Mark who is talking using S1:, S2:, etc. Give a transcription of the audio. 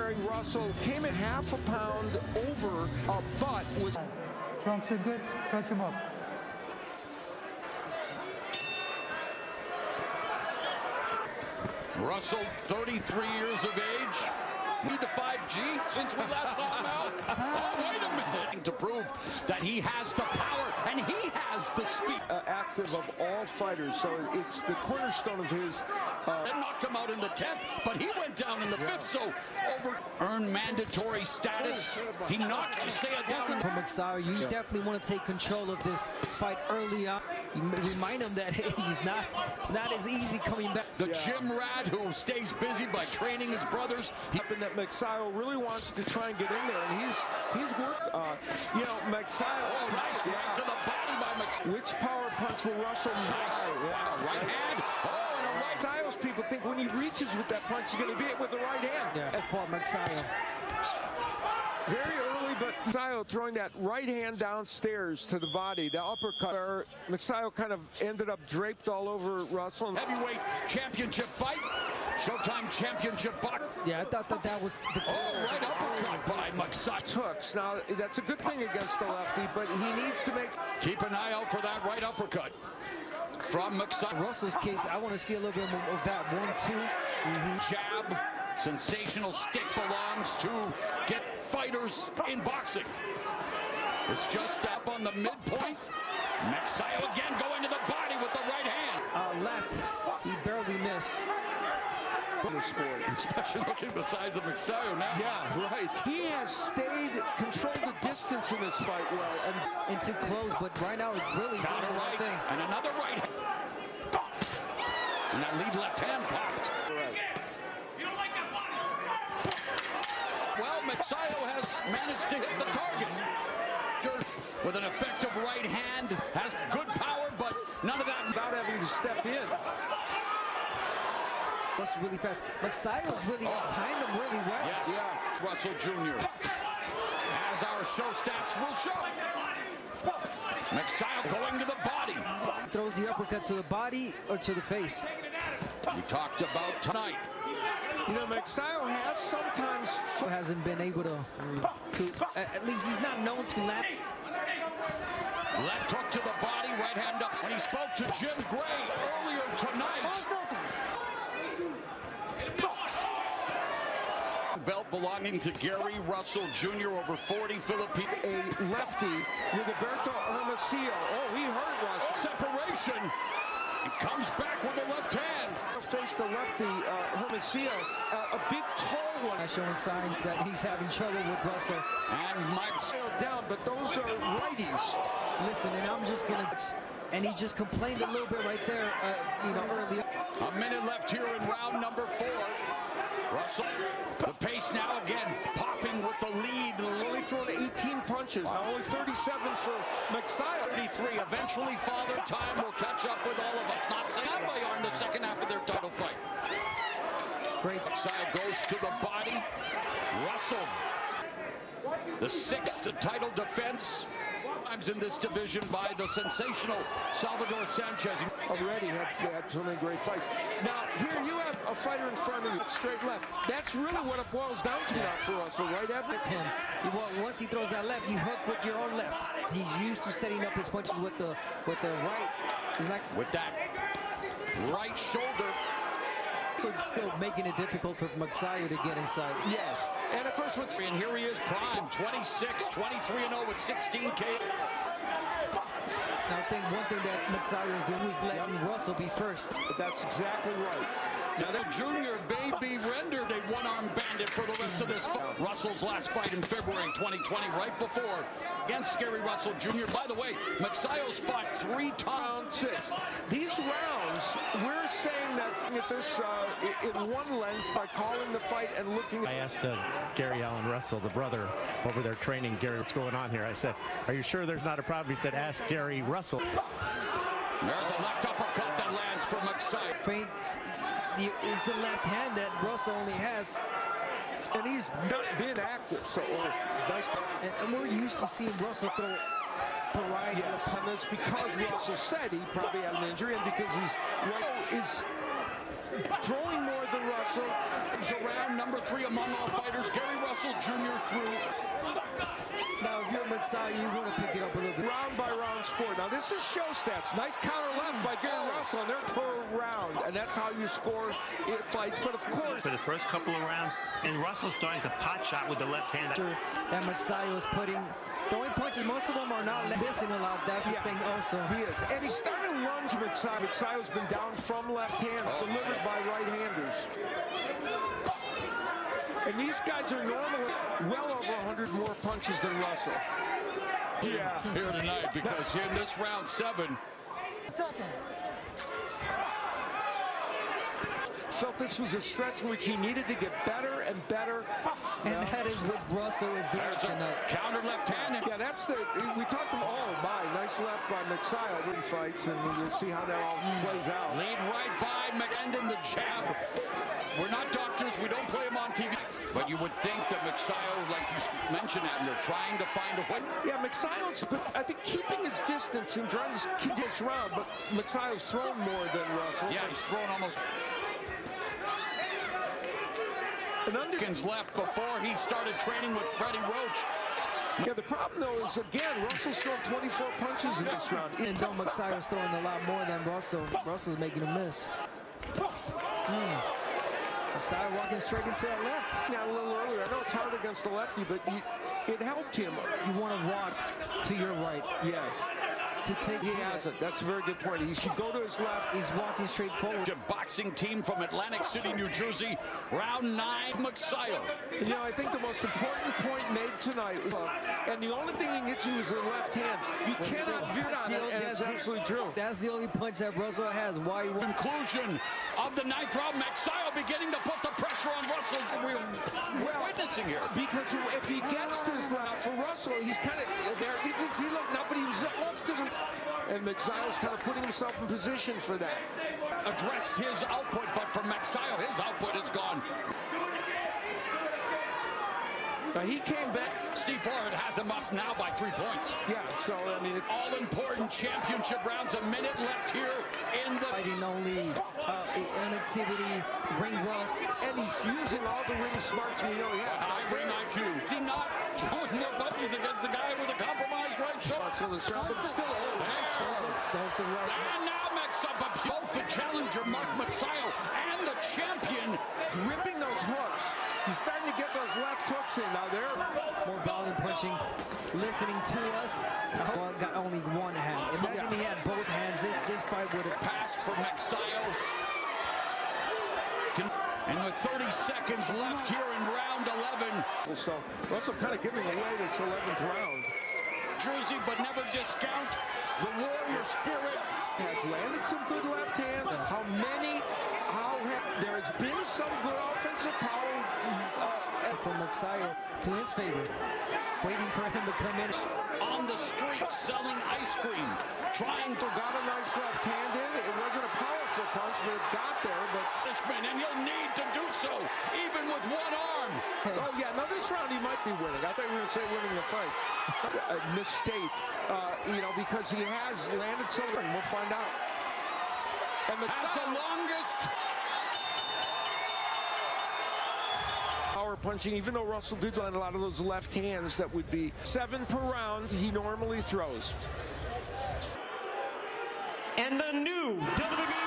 S1: Gary Russell came in half a pound over, but was...
S2: Trunks are good. Touch him up.
S3: Russell, 33 years of age. Need to 5G since we last saw him out. Oh, wait a minute. To prove that he has the power and he has the speed.
S1: Active of all fighters, so it's the cornerstone of his...
S3: That knocked him out in the 10th, but he went down in the 5th, so earned mandatory status. He knocked Sayyo down.
S4: From MAGSAYO, you definitely want to take control of this fight early on. You remind him that hey, it's not as easy coming back.
S3: The gym rat who stays busy by training his brothers.
S1: And that MAGSAYO really wants to try and get in there, and he's worked. You know, MAGSAYO.
S3: Oh, nice right to the body by MAGSAYO.
S1: Which power punch will Russell
S3: nice. Right hand. Oh, and a right.
S1: MAGSAYO's people think when he reaches with that punch, he's going to be it with the right hand.
S4: Yeah, for MAGSAYO.
S1: Very early, but MAGSAYO throwing that right hand downstairs to the body, the uppercut. MAGSAYO kind of ended up draped all over Russell.
S3: Heavyweight championship fight. Showtime championship box.
S4: Yeah, I thought that was the...
S3: Oh, right uppercut by MAGSAYO.
S1: Hooks. Now, that's a good thing against the lefty, but he needs to make...
S3: Keep an eye out for that right uppercut from MAGSAYO.
S4: Russell's case, I want to see a little bit more of that 1-2.
S3: Jab. Sensational stick belongs to get fighters in boxing. It's just up on the midpoint. MAGSAYO again going to the body with the right hand.
S4: Left. He barely missed.
S1: The sport.
S3: Especially looking at the size of MAGSAYO now.
S1: Yeah, right. He has controlled the distance in this fight well.
S4: And too close, but right now it's really
S3: down a right
S4: thing.
S3: And another right hand. And that lead left hand popped.
S1: Right.
S3: Well, MAGSAYO has managed to hit the target. With an effective right hand, has good power, but none of that
S1: without having to step in.
S4: That's really fast. MAGSAYO's really timed him really well.
S3: Yes. Yeah. Russell Jr. As our show stats will show. MAGSAYO going to the body.
S4: Throws the uppercut to the body or to the face.
S3: We talked about tonight.
S1: You know, MAGSAYO has sometimes
S4: hasn't been able to at least he's not known to land.
S3: Left hook to the body, right hand up. And he spoke to Jim Gray earlier tonight. Belt belonging to Gary Russell Jr. over 40 Philippines.
S1: A lefty with Roberto Hermosillo. Oh, he hurt Russell.
S3: Separation. He comes back with the left hand.
S1: Face the lefty, Hermosillo, a big tall one.
S4: Showing signs that he's having trouble with Russell.
S3: And MAGSAYO
S1: down, but those are righties.
S4: Listen, and I'm just gonna, and he just complained a little bit right there, you know, earlier.
S3: A minute left here in round number 4. Russell, the pace now again, popping with the lead.
S1: Only thrown 18 punches, now only 37 for MAGSAYO.
S3: 33, eventually Father Time will catch up with all of us. Not saying that in the second half of their title fight.
S4: Great.
S3: MAGSAYO goes to the body. Russell, the 6th title defense. Times in this division by the sensational Salvador Sanchez.
S1: Already had so many great fights. Now, here you have a fighter in front of you, straight left. That's really what it boils down to now for Russell, right, Evan?
S4: Once he throws that left, you hook with your own left. He's used to setting up his punches with the right. He's like
S3: with that right shoulder.
S4: So it's still making it difficult for MAGSAYO to get inside.
S1: Yes. And of course,
S3: and here he is prime, 26, 23-0 with 16K.
S4: Now I think one thing that MAGSAYO is doing is letting Russell be first.
S1: But that's exactly right.
S3: Now the junior may be rendered a one-arm bandit for the rest of this fight. Russell's last fight in February 2020, right before, against Gary Russell Jr. By the way, MAGSAYO's fought 3 times.
S1: These rounds, we're saying that at this in one length by calling the fight and looking.
S5: I asked Gary Allen Russell, the brother, over there training. Gary, what's going on here? I said, are you sure there's not a problem? He said, ask Gary Russell.
S3: There's a left uppercut that lands for MAGSAYO.
S4: Feints is the left hand that Russell only has.
S1: And he's not been active, so nice.
S4: And we're used to seeing Russell throw variety.
S1: Yes, and that's because Russell said he probably had an injury, and because he's right, throwing more than Russell.
S3: Around number 3 among all fighters, Gary Russell Jr. through.
S4: Now, if you're MAGSAYO, you want to pick it up a little bit.
S1: Round by round sport. Now, this is show stats. Nice counter left by Gary Russell, and they're per round. And that's how you score fights. But, of course,
S6: for the first couple of rounds, and Russell's starting to pot shot with the left hand.
S4: That MAGSAYO is throwing punches. Most of them are not missing a lot. That's the thing also.
S1: He is. And he's starting to lunge MAGSAYO. MAGSAYO's been down from left hands, delivered by right-handers. And these guys are normally well over 100 more punches than Russell.
S3: Yeah, here tonight, because in this round 7,
S1: felt this was a stretch in which he needed to get better and better.
S4: And that is what Russell is doing tonight.
S3: Counter left hand.
S1: Yeah, that's we talked about, oh my, nice left by MAGSAYO in fights, and we'll see how that all plays out.
S3: Lead right by McEndon, the jab. We're not doctors, we don't play him on TV. But you would think that MAGSAYO, like you mentioned, Abner, trying to find a way.
S1: Yeah, MAGSAYO's, I think, keeping his distance and trying to keep this round, but MAGSAYO's thrown more than Russell.
S3: Yeah, he's thrown almost. Seconds left before he started training with Freddie Roach.
S1: Yeah, the problem, though, is, again, Russell's thrown 24 punches in this round.
S4: And though MAGSAYO's throwing a lot more than Russell, Russell's making a miss. MAGSAYO walking straight into that left.
S1: Yeah, a little earlier. I know it's hard against the lefty, but it helped him.
S4: You want to walk to your right.
S1: Yes.
S4: To take
S1: He hasn't. That's a very good point. He should go to his left.
S4: He's walking straight forward.
S3: A boxing team from Atlantic City, New Jersey. Round 9, MAGSAYO.
S1: You know, I think the most important point made tonight, and the only thing he can hit you is the left hand. You cannot veer on it, and it's absolutely true.
S4: That's the only punch that Russell has. Why?
S3: Conclusion of the 9th round, MAGSAYO beginning to put the pressure on Russell. We're witnessing here.
S1: Because if he gets to his left, for Russell, he's kind of there. He looked now, but he was off to the... And MAGSAYO's kind of putting himself in position for that.
S3: Addressed his output, but for MAGSAYO, his output is gone.
S1: He came back.
S3: Steve Ford has him up now by 3 points.
S1: Yeah, so, I mean, it's
S3: all-important championship rounds. A minute left here in the...
S4: Fighting only inactivity, ring rust.
S1: And he's using all the ring smarts we know he has.
S3: High ring IQ. Is he not throwing more punches against the guy with a compromised right shoulder?
S1: So the shot, but still,
S3: and now MAGSAYO, both the challenger, Mark MAGSAYO, and the champion,
S1: gripping those hooks. He's starting to get those left hooks in. Now they're
S4: more volume punching, listening to us. Well, got only one hand. Imagine he had both hands. This fight would have
S3: passed for MAGSAYO. And with 30 seconds left here in round 11.
S1: So Russell kind of giving away this 11th round.
S3: Jersey, but never discount the warrior spirit.
S1: Has landed some good left hands. There has been some good offensive power
S4: from MAGSAYO to his favor. Waiting for him to come in.
S3: On the street, selling ice cream. Trying to
S1: got a nice left hand in. It wasn't a powerful punch, but it got there. But
S3: and he'll need to do so, even with one arm.
S1: Oh, yeah, now this round he might be winning. I thought you were going to say winning the fight. Mistake, you know, because he has landed so good. We'll find out. And
S3: that's the longest
S1: power punching, even though Russell did land a lot of those left hands that would be 7 per round he normally throws.
S7: And the new WWE